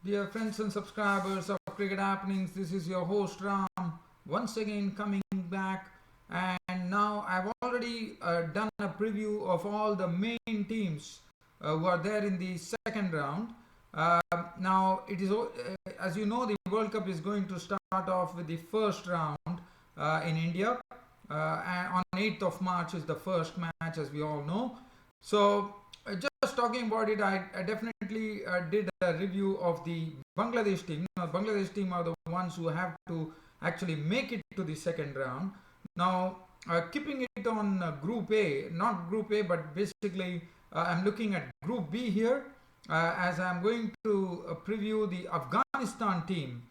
Dear friends and subscribers of Cricket Happenings, this is your host Ram once again coming back. And now I've already done a preview of all the main teams who are there in the second round. Now, as you know, the World Cup is going to start off with the first round in India. And on 8th of March is the first match, as we all know. So, just talking about it, I definitely did a review of the Bangladesh team. Now, Bangladesh team are the ones who have to actually make it to the second round. Now, keeping it on Group A, not Group A, but basically I'm looking at Group B here as I'm going to preview the Afghanistan team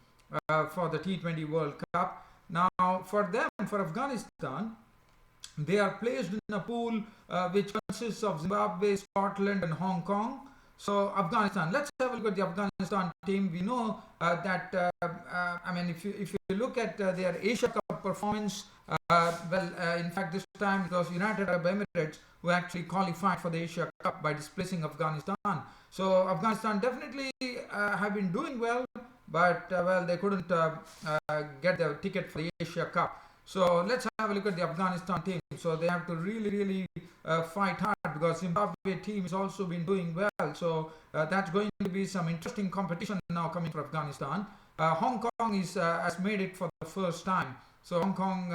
for the T20 World Cup. Now, for them, for Afghanistan, they are placed in a pool which consists of Zimbabwe, Scotland, and Hong Kong. So Afghanistan. Let's have a look at the Afghanistan team. We know that if you look at their Asia Cup performance, in fact, this time it was United Arab Emirates who actually qualified for the Asia Cup by displacing Afghanistan. So Afghanistan definitely have been doing well, but they couldn't get the ticket for the Asia Cup. So let's have a look at the Afghanistan team. So they have to really fight hard because Zimbabwe team has also been doing well. So that's going to be some interesting competition now coming for Afghanistan. Hong Kong has made it for the first time. So Hong Kong,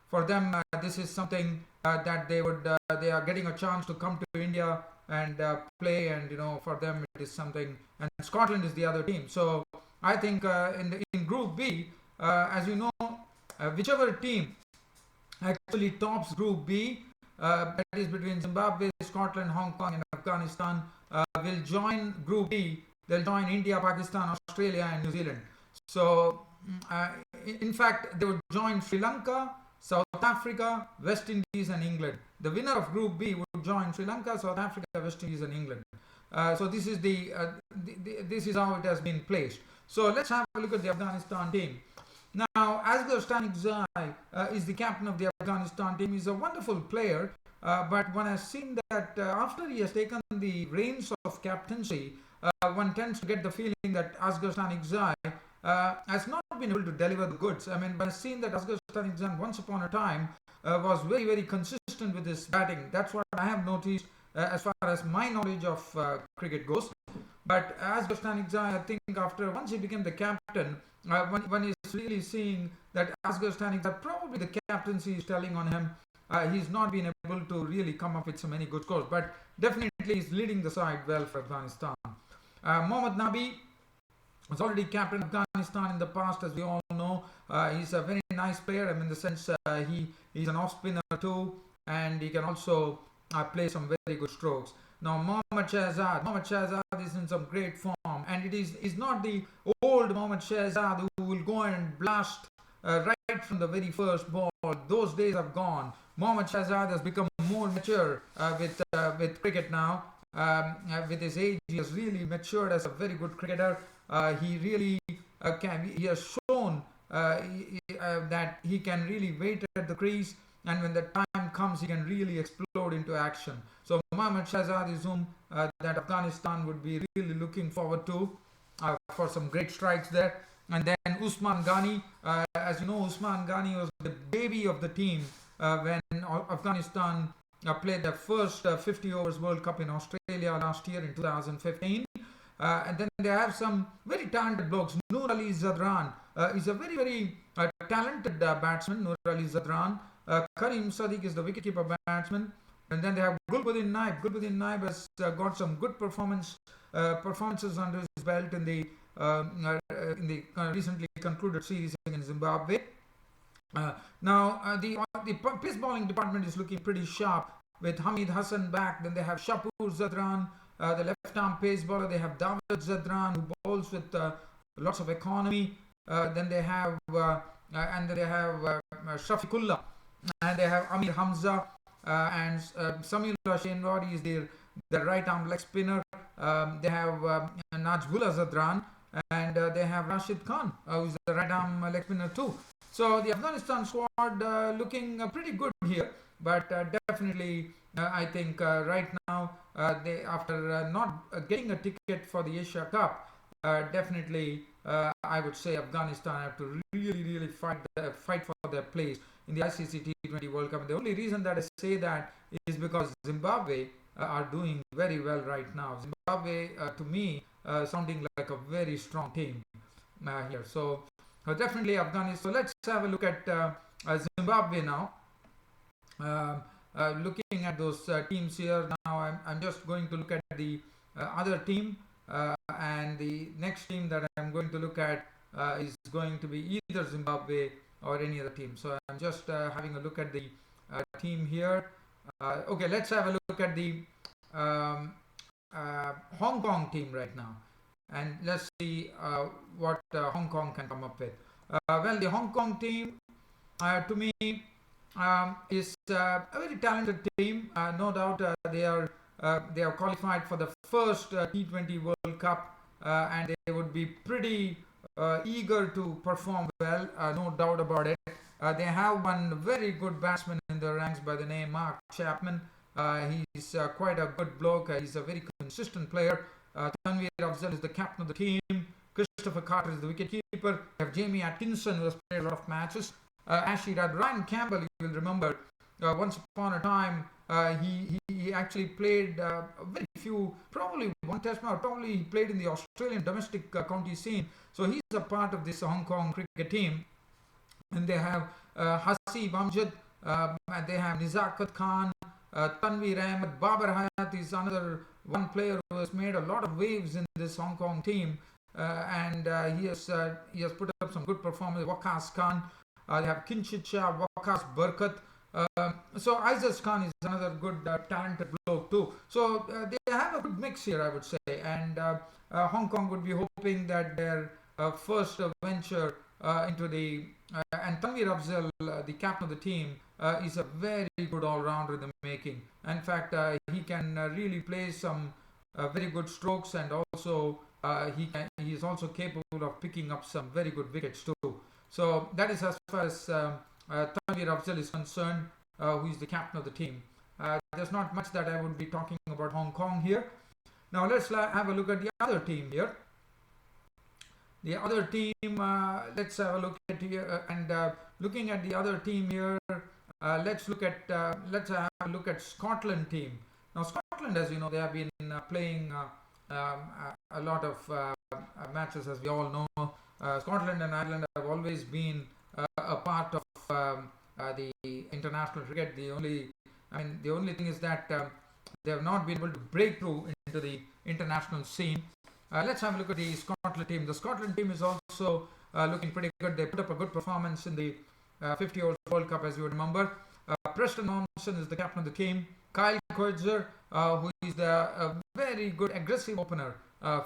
for them this is something that they are getting a chance to come to India and play, and for them it is something. And Scotland is the other team. So I think in Group B, as you know. Whichever team actually tops Group B, that is between Zimbabwe, Scotland, Hong Kong, and Afghanistan, will join Group B. They'll join India, Pakistan, Australia, and New Zealand. So, in fact, they would join Sri Lanka, South Africa, West Indies, and England. The winner of Group B would join Sri Lanka, South Africa, West Indies, and England. So this is this is how it has been placed. So let's have a look at the Afghanistan team. Now, Asghar Stanigzai is the captain of the Afghanistan team. He's a wonderful player, but one has seen that after he has taken the reins of captaincy, one tends to get the feeling that Asghar Stanigzai has not been able to deliver the goods. I mean, one has seen that Asghar Stanigzai once upon a time was very consistent with his batting. That's what I have noticed as far as my knowledge of cricket goes. But Asghar Stanigzai, I think once he became the captain, one is really seeing that Asghar Stanigzai, probably the captaincy is telling on him. He's not been able to really come up with so many good scores, but definitely he's leading the side well for Afghanistan. Mohammad Nabi was already captain of Afghanistan in the past, as we all know. He's a very nice player. I mean, in the sense he's an off spinner too, and he can also play some very good strokes. Now Mohammad Shahzad is in some great form, and it is not the old Mohammad Shahzad who will go and blast right from the very first ball. Those days are gone. Mohammad Shahzad has become more mature with cricket now. With his age, he has really matured as a very good cricketer. He really he has shown that he can really wait at the crease, and when the time comes, he can really explode into action. So Mohammad Shahzad is whom that Afghanistan would be really looking forward to for some great strikes there. And then Usman Ghani, as you know, Usman Ghani was the baby of the team when Afghanistan played their first 50 overs World Cup in Australia last year in 2015. And then they have some very talented blokes. Noor Ali Zadran is a very talented batsman, Noor Ali Zadran. Karim Sadiq is the wicketkeeper batsman. And then they have Gulbuddin Naib. Gulbuddin Naib has got some good performances under his belt in the recently concluded series against Zimbabwe. Now the pace bowling department is looking pretty sharp with Hamid Hassan back. Then they have Shapur Zadran, the left arm pace bowler. They have David Zadran, who bowls with lots of economy. Then they have Shafiqullah, and they have Amir Hamza. And Sameer Shenwari is the right arm leg spinner. They have Najbullah Zadran, and they have Rashid Khan, who's the right arm leg spinner too. So the Afghanistan squad looking pretty good here, but definitely I think right now they, after not getting a ticket for the Asia Cup, definitely I would say Afghanistan have to really fight for their place in the ICC T20 World Cup. And the only reason that I say that is because Zimbabwe are doing very well right now. Zimbabwe, to me, sounding like a very strong team here. So definitely Afghanistan. So let's have a look at Zimbabwe now. Looking at those teams here now, I'm just going to look at the other team, and the next team that I'm going to look at is going to be either Zimbabwe or any other team. So I'm just having a look at the team here. Okay, let's have a look at the um, Hong Kong team right now, and let's see what Hong Kong can come up with. Well, the Hong Kong team, to me, is a very talented team. No doubt they are qualified for the first T20 World Cup, and they would be pretty eager to perform well. No doubt about it. They have one very good batsman in their ranks by the name Mark Chapman. He's quite a good bloke. He's a very consistent player. Tanveer Afzal is the captain of the team. Christopher Carter is the wicketkeeper. We have Jamie Atkinson, who has played a lot of matches. Actually, Ryan Campbell, you will remember, once upon a time, he actually played very few, probably one test match, probably he played in the Australian domestic county scene. So he's a part of this Hong Kong cricket team. And they have Hasib Amjad, and they have Nizakat Khan, Tanveer Ahmed, Babar Hayat is another one player who has made a lot of waves in this Hong Kong team, and he has put up some good performance. Waqas Khan, they have Kinshid Shah, Waqas Barkat. So Aizaz Khan is another good talented bloke too. So they have a good mix here, I would say, and Hong Kong would be hoping that their first venture into the and Tanveer Afzal, the captain of the team, is a very good all-rounder in the making. In fact, he can really play some very good strokes, and also he is also capable of picking up some very good wickets too. So that is as far as Tanveer Afzal is concerned, who is the captain of the team. There's not much that I would be talking about Hong Kong here. Now let's have a look at the other team here. The other team, let's have a look at here, and looking at the other team here, let's have a look at Scotland team. Now Scotland, as you know, they have been playing a lot of matches, as we all know. Scotland and Ireland have always been a part of the international cricket. The only thing is that they have not been able to break through into the international scene. Let's have a look at the Scotland team. The Scotland team is also looking pretty good. They put up a good performance in the 50 overs World Cup, as you would remember. Preston Thompson is the captain of the team. Kyle Coetzer, who is the very good aggressive opener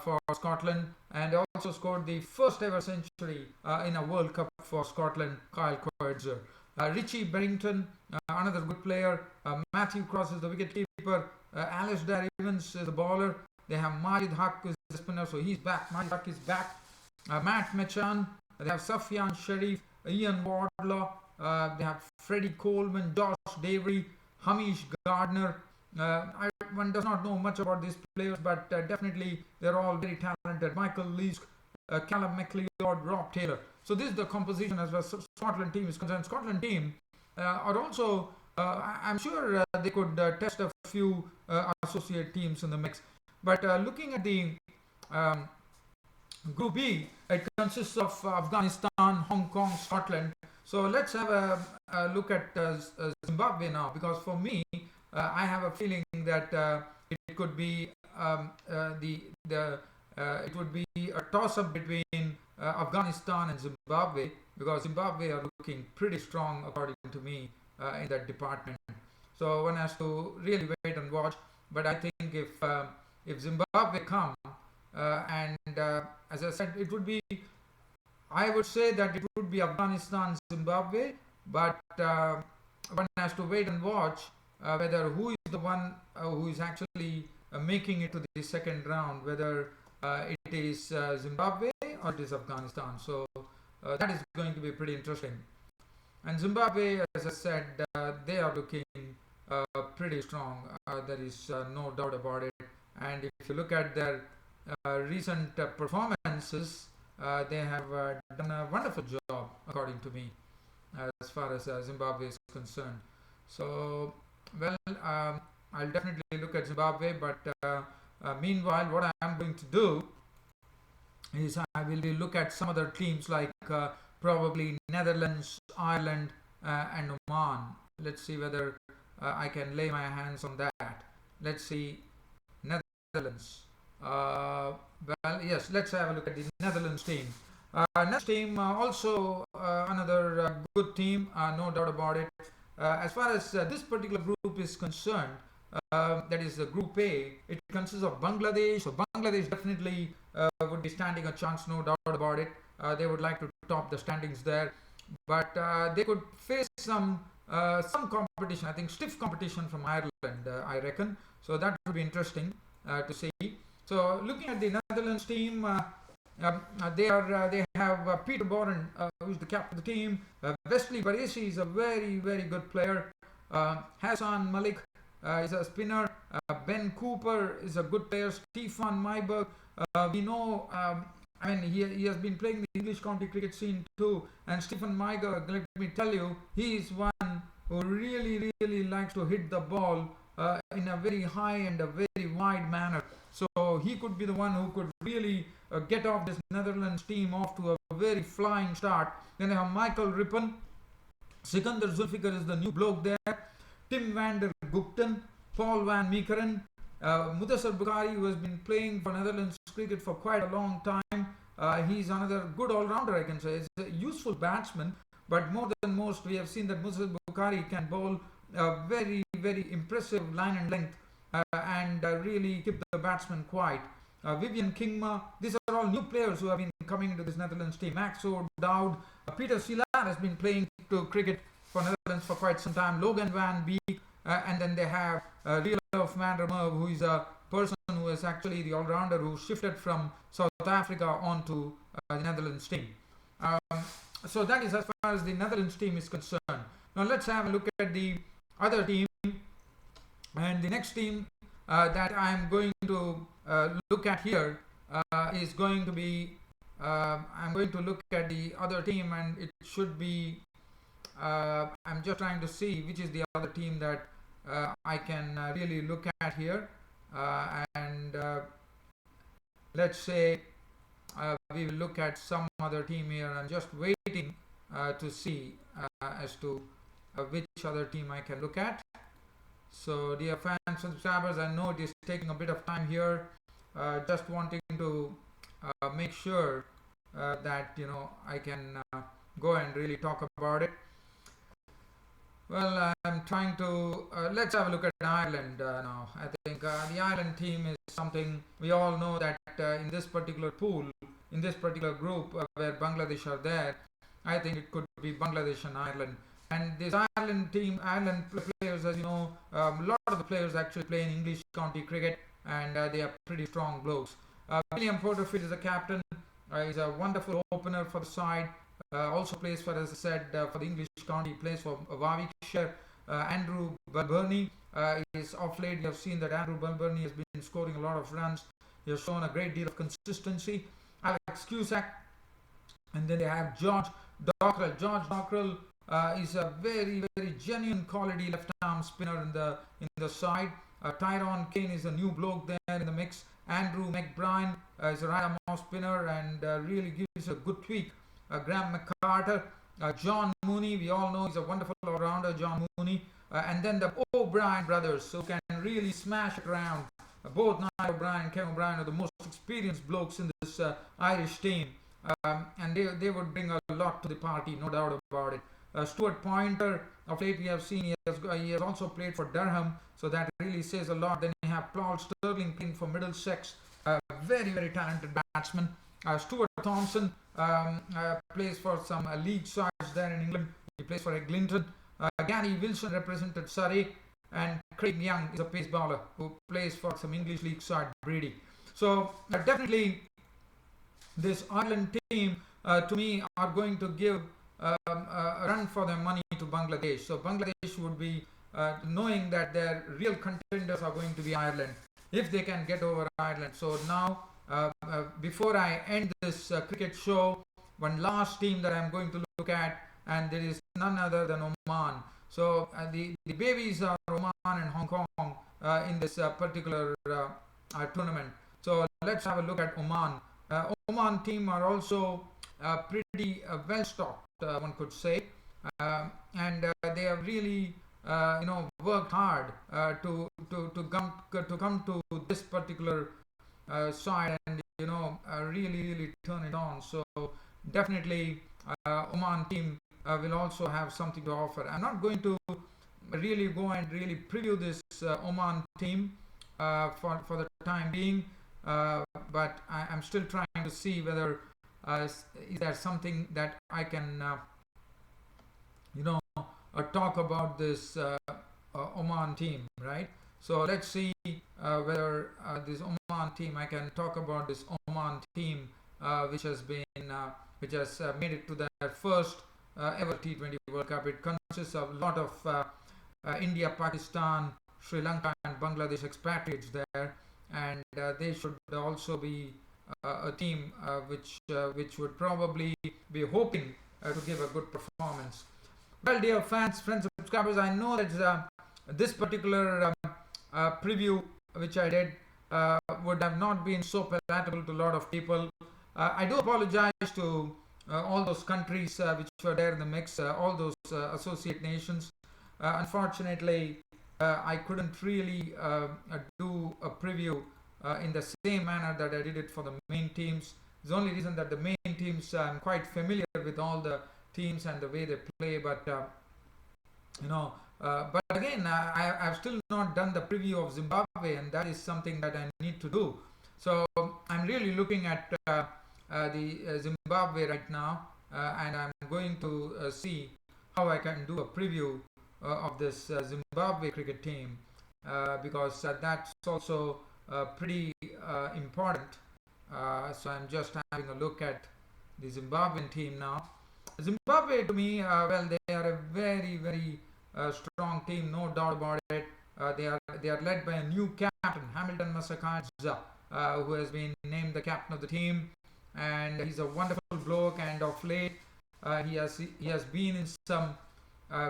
for Scotland, and also scored the first ever century in a World Cup for Scotland. Kyle Coetzer. Richie Berrington, another good player. Matthew Cross is the wicketkeeper. Alistair Evans is the bowler. They have Majid Haq, who is the spinner, so he's back. Majid Haq is back. Matt Mechan. They have Safyan Sharif, Ian Wardlaw. They have Freddie Coleman, Josh Davery, Hamish Gardner. One does not know much about these players, but definitely they're all very talented. Michael Leask, Callum McLeod, Rob Taylor. So this is the composition as far as Scotland team is concerned. Scotland team are also, I'm sure they could test a few associate teams in the mix. But looking at the Group B, it consists of Afghanistan, Hong Kong, Scotland. So let's have a look at Zimbabwe now, because for me, I have a feeling that it could be it would be a toss-up between Afghanistan and Zimbabwe, because Zimbabwe are looking pretty strong, according to me, in that department. So one has to really wait and watch. But I think if Zimbabwe come and as I said, it would be, I would say that it would be Afghanistan, Zimbabwe, but one has to wait and watch whether who is the one who is actually making it to the second round, whether it is Zimbabwe or it is Afghanistan. So that is going to be pretty interesting. And Zimbabwe, as I said, they are looking pretty strong. There is no doubt about it. And if you look at their recent performances, they have done a wonderful job, according to me, as far as Zimbabwe is concerned. So, well, I'll definitely look at Zimbabwe, but meanwhile, what I am going to do is I will look at some other teams like probably Netherlands, Ireland, and Oman. Let's see whether I can lay my hands on that. Let's see, Netherlands. Well, yes, let's have a look at the Netherlands team. Next team, also another good team, no doubt about it. As far as this particular group is concerned, that is the Group A, it consists of Bangladesh. So Bangladesh definitely would be standing a chance, no doubt about it. They would like to top the standings there, but they could face some competition. I think stiff competition from Ireland, I reckon. So that would be interesting to see. So looking at the Netherlands team, they have Peter Boren, who is the captain of the team. Wesley Baresi is a very good player. Hassan Malik is a spinner. Ben Cooper is a good player. Stefan Myberg, we know. I mean, he has been playing the English county cricket scene too. And Stephen Myberg, let me tell you, he is one who really likes to hit the ball in a very high and a very wide manner. So he could be the one who could really get off this Netherlands team off to a very flying start. Then they have Michael Rippen. Sikandar Zulfikar is the new bloke there. Tim van der Gupten, Paul van Meekeren, Mudassar Bukhari, who has been playing for Netherlands cricket for quite a long time. He's another good all-rounder, I can say. He's a useful batsman, but more than most, we have seen that Mudassar Bukhari can bowl a very impressive line and length and really keep the batsman quiet. Vivian Kingma, these are all new players who have been coming into this Netherlands team. Max O'Dowd, Peter Silaar has been playing to cricket for Netherlands for quite some time. Logan van Beek, and then they have Rielhoff van der Merwe, who is a person who is actually the all-rounder who shifted from South Africa onto the Netherlands team. So that is as far as the Netherlands team is concerned. Now let's have a look at the other team. And the next team that I am going to look at here is going to be, I'm going to look at the other team, and it should be, I'm just trying to see which is the other team that I can really look at here. And let's say we will look at some other team here. I'm just waiting to see as to which other team I can look at. So dear fans and subscribers, I know it is taking a bit of time here, just wanting to make sure that I can go and really talk about it. Well, I'm trying to let's have a look at Ireland now. I think the Ireland team is something we all know that in this particular pool, in this particular group where Bangladesh are there, I think it could be Bangladesh and Ireland. And this Ireland team, Ireland players, as you know, a lot of the players actually play in English county cricket, and they are pretty strong blokes. William Porterfield is the captain. He's a wonderful opener for the side. Also plays for, as I said, for the English county. He plays for Warwickshire. Andrew Balbirnie is off late. You have seen that Andrew Balbirnie has been scoring a lot of runs. He has shown a great deal of consistency. Alex Cusack, and then they have George Dockrell. George Dockrell is a very genuine quality left-arm spinner in the side. Tyrone Kane is a new bloke there in the mix. Andrew McBrien is a right-arm off spinner and really gives a good tweak. Graham McCarter, John Mooney, we all know he's a wonderful all-rounder, John Mooney. And then the O'Brien brothers, who can really smash it around. Both Niall O'Brien and Kevin O'Brien are the most experienced blokes in this Irish team. And they would bring a lot to the party, no doubt about it. Stuart Pointer, of late we have seen he has also played for Durham, so that really says a lot. Then you have Paul Sterling playing for Middlesex, very talented batsman. Stuart Thompson plays for some league sides there in England. He plays for Eglinton. Gary Wilson represented Surrey, and Craig Young is a pace bowler who plays for some English league side, Brady. So definitely this Ireland team to me are going to give a run for their money to Bangladesh. So Bangladesh would be knowing that their real contenders are going to be Ireland if they can get over Ireland. So now before I end this cricket show, one last team that I'm going to look at, and there is none other than Oman. So the babies are Oman and Hong Kong in this particular tournament. So let's have a look at Oman. Oman team are also pretty well stocked, one could say, and they have really worked hard to come to this particular side and really turn it on. So definitely Oman team will also have something to offer. I'm not going to really go and really preview this Oman team for the time being, but I'm still trying to see whether is there something that I can talk about this Oman team, right? So let's see whether this Oman team, I can talk about this Oman team which has made it to their first ever T20 World Cup. It consists of a lot of India, Pakistan, Sri Lanka and Bangladesh expatriates there, and they should also be a team which would probably be hoping to give a good performance. Well, dear fans, friends, subscribers, I know that this particular preview which I did would have not been so palatable to a lot of people. I do apologize to all those countries which were there in the mix, all those associate nations. Unfortunately, I couldn't really do a preview in the same manner that I did it for the main teams. The only reason that the main teams, I'm quite familiar with all the teams and the way they play, but but again, I've still not done the preview of Zimbabwe, and that is something that I need to do. So I'm really looking at the Zimbabwe right now, and I'm going to see how I can do a preview of this Zimbabwe cricket team, because that's also pretty important. So I'm just having a look at the Zimbabwean team now. Zimbabwe, to me, well, they are a very, very strong team, no doubt about it. They are led by a new captain, Hamilton Masakadza, who has been named the captain of the team, and he's a wonderful bloke. And of late, he has been in some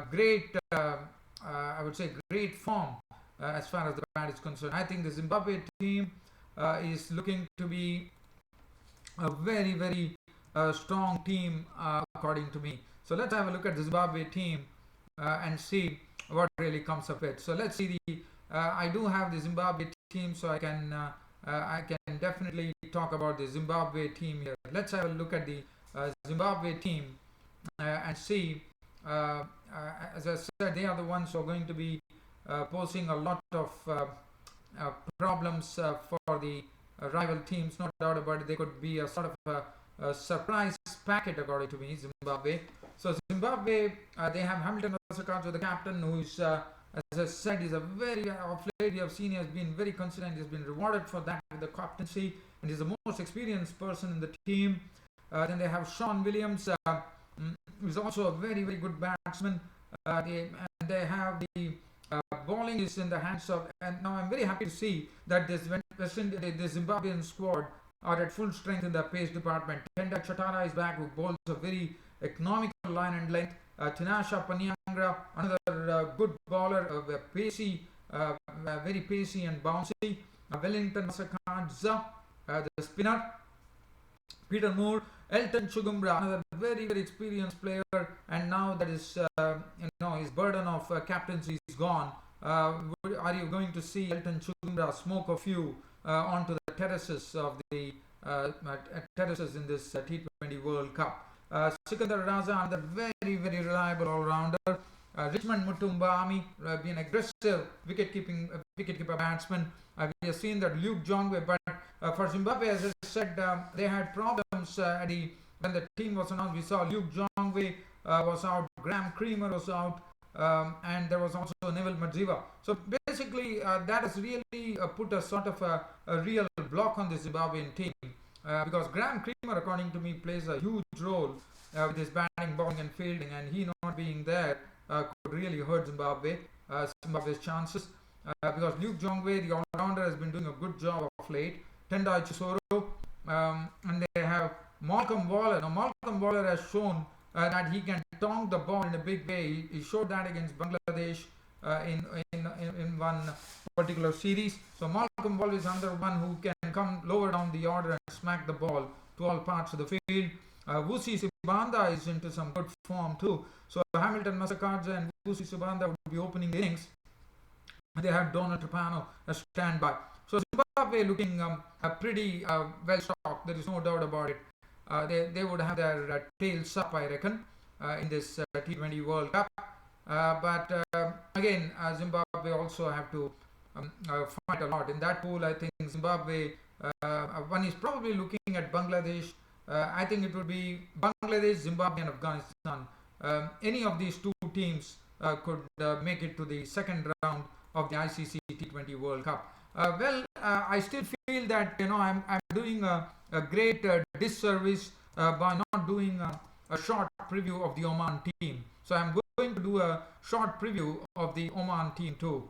great, I would say, great form as far as the bat is concerned. I think the Zimbabwe team is looking to be a very, very strong team according to me. So let's have a look at the Zimbabwe team and see what really comes of it. So let's see the. I do have the Zimbabwe team, so I can definitely talk about the Zimbabwe team here. Let's have a look at the Zimbabwe team and see. As I said, they are the ones who are going to be posing a lot of problems for the rival teams. No doubt about it. They could be a sort of a surprise packet, according to me, Zimbabwe. So Zimbabwe, they have Hamilton Masakadza, the captain, who is, as I said, is a very, of late you have seen, he has been very consistent. He has been rewarded for that with the captaincy, and he's the most experienced person in the team. Then they have Sean Williams, who is also a very, very good batsman. And they have the bowling is in the hands of, and now I'm very happy to see that the Zimbabwean squad are at full strength in the pace department. Tenda Chatara is back, who bowls a very economical line and length. Tinasha Paniangra, another good bowler, pacey, very pacey and bouncy. Wellington Masakadza, the spinner. Peter Moore, Elton Chugumbra, another very, very experienced player, and now that is, his burden of captaincy is gone. Are you going to see Elton Chugumbra smoke a few onto the terraces of the terraces in this T20 World Cup? Sikandar Raza, another very, very reliable all-rounder. Richmond Mutumbami, being aggressive wicket-keeper batsman. We have seen that Luke Jongwe, but for Zimbabwe, as I said, they had problems when the team was announced. We saw Luke Jongwe was out, Graham Creamer was out, and there was also Neville Madziva. So basically, that has really put a sort of a real block on the Zimbabwean team, because Graham Creamer, according to me, plays a huge role with his batting, bowling and fielding, and he not being there could really hurt Zimbabwe's chances, because Luke Jongwe, the all-rounder, has been doing a good job of late. Tendai Chisoro, and they have Malcolm Waller. Now, Malcolm Waller has shown that he can tonk the ball in a big way. He showed that against Bangladesh in one particular series. So Malcolm Waller is another one who can come lower down the order and smack the ball to all parts of the field. Vusi Sibanda is into some good form too. So Hamilton Masakadze and Vusi Sibanda would be opening the innings. They have Donald Trapano as standby. So Zimbabwe looking pretty well stocked. There is no doubt about it. They would have their tails up, I reckon, in this T20 World Cup. But again, Zimbabwe also have to fight a lot. In that pool, I think Zimbabwe, one is probably looking at Bangladesh. I think it would be Bangladesh, Zimbabwe and Afghanistan. Any of these two teams could make it to the second round of the ICC T20 World Cup. I still feel that I'm doing a great disservice by not doing a short preview of the Oman team. So I'm going to do a short preview of the Oman team too.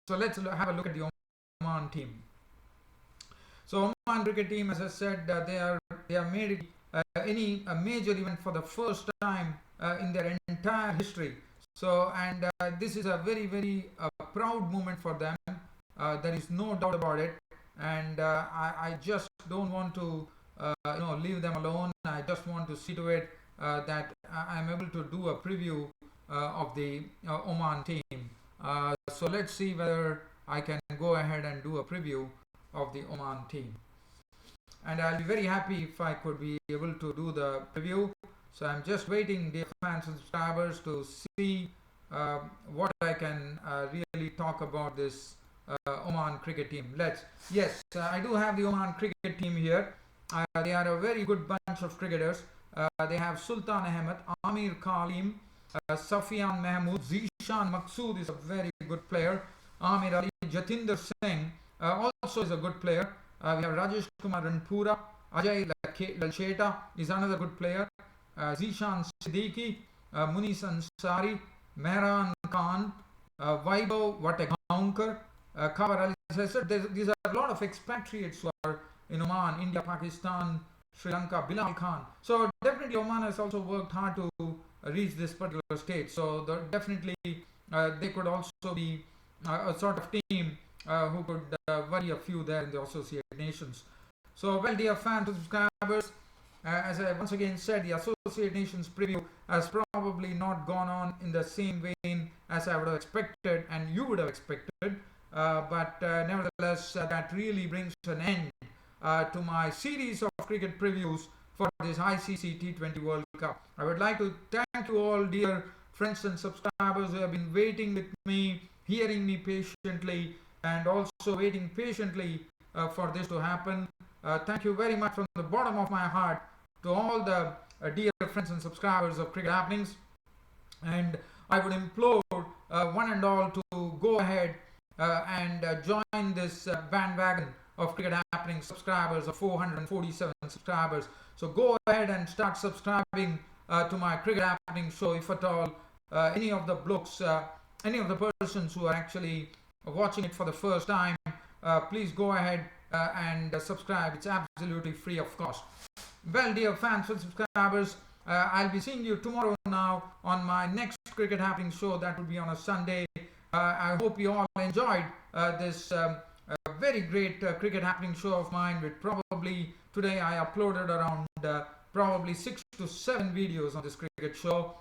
So let's have a look at the Oman team. So Oman cricket team, as I said, they have made any major event for the first time in their entire history. So this is a very, very proud moment for them. There is no doubt about it, and I just don't want to leave them alone. I just want to see to it that I'm able to do a preview of the Oman team. So let's see whether I can go ahead and do a preview of the Oman team, and I'll be very happy if I could be able to do the preview. So I'm just waiting, dear fans and subscribers, to see what I can really talk about this Oman cricket team. Yes, I do have the Oman cricket team here. They are a very good bunch of cricketers. They have Sultan Ahmed, Amir Kalim, Safian Mahmood, Zishan Maqsood is a very good player. Amir Ali, Jatinder Singh also is a good player. We have Rajesh Kumar Ranpura, Ajay Lalcheta is another good player. Zishan Siddiqui, Munis Ansari, Mehran Khan, Vaibhav Vatagaonkar, Kawar Ali. As I said, these are a lot of expatriates who are in Oman, India, Pakistan, Sri Lanka, Bilal Khan. So definitely Oman has also worked hard to reach this particular stage. So definitely they could also be a sort of team who could worry a few there in the Associated Nations. So, well, dear fans and subscribers, as I once again said, the Associated Nations preview has probably not gone on in the same vein as I would have expected and you would have expected. But nevertheless, that really brings an end to my series of cricket previews for this ICC T20 World Cup. I would like to thank you all, dear friends and subscribers, who have been waiting with me, hearing me patiently, and also waiting patiently for this to happen. Thank you very much from the bottom of my heart to all the dear friends and subscribers of Cricket Happenings. And I would implore one and all to go ahead and join this bandwagon of Cricket Happenings subscribers of 447 subscribers. So go ahead and start subscribing to my Cricket Happenings show. If at all any of the blokes, any of the persons who are actually watching it for the first time, please go ahead and subscribe. It's absolutely free of cost. Well, dear fans and subscribers, I'll be seeing you tomorrow now on my next Cricket Happening show. That will be on a Sunday. I hope you all enjoyed this very great Cricket Happening show of mine, with probably today I uploaded around probably 6 to 7 videos on this cricket show.